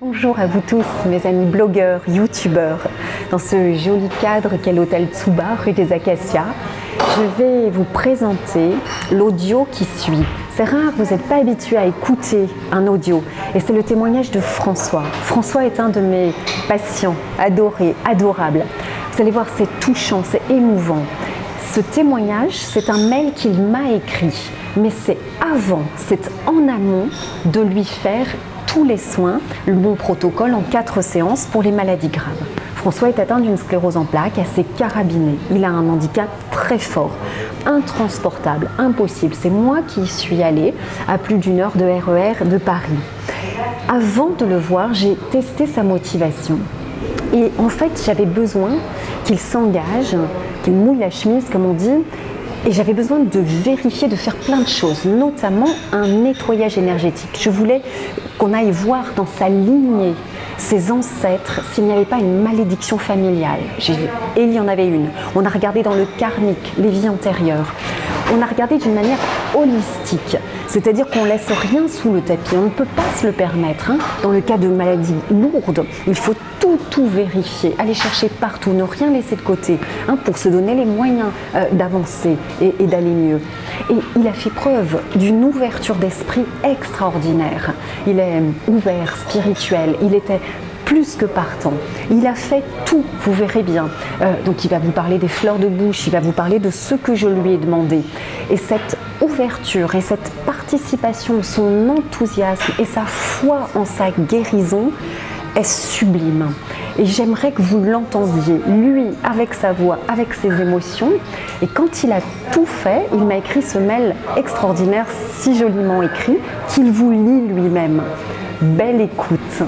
Bonjour à vous tous, mes amis blogueurs, youtubeurs. Dans ce joli cadre qu'est l'hôtel Tsuba, rue des Acacias, je vais vous présenter l'audio qui suit. C'est rare, vous n'êtes pas habitué à écouter un audio. Et c'est le témoignage de François. François est un de mes patients, adorés, adorables. Vous allez voir, c'est touchant, c'est émouvant. Ce témoignage, c'est un mail qu'il m'a écrit. Mais c'est avant, c'est en amont de lui faire tous les soins, le bon protocole en 4 séances pour les maladies graves. François est atteint d'une sclérose en plaques assez carabinée. Il a un handicap très fort, intransportable, impossible. C'est moi qui y suis allée à plus d'1 heure de RER de Paris. Avant de le voir, j'ai testé sa motivation. Et en fait, j'avais besoin qu'il s'engage, qu'il mouille la chemise, comme on dit. Et j'avais besoin de vérifier, de faire plein de choses, notamment un nettoyage énergétique. Je voulais qu'on aille voir dans sa lignée, ses ancêtres, s'il n'y avait pas une malédiction familiale. Et il y en avait une. On a regardé dans le karmique, les vies antérieures. On a regardé d'une manière holistique, c'est-à-dire qu'on ne laisse rien sous le tapis. On ne peut pas se le permettre. Dans le cas de maladies lourdes, il faut tout vérifier, aller chercher partout, ne rien laisser de côté, pour se donner les moyens d'avancer et d'aller mieux. Et il a fait preuve d'une ouverture d'esprit extraordinaire. Il est ouvert, spirituel, il était plus que partant. Il a fait tout, vous verrez bien. Donc il va vous parler des fleurs de bouche, il va vous parler de ce que je lui ai demandé. Et cette ouverture et cette participation, son enthousiasme et sa foi en sa guérison est sublime. Et j'aimerais que vous l'entendiez, lui, avec sa voix, avec ses émotions. Et quand il a tout fait, il m'a écrit ce mail extraordinaire, si joliment écrit, qu'il vous lit lui-même. Belle écoute.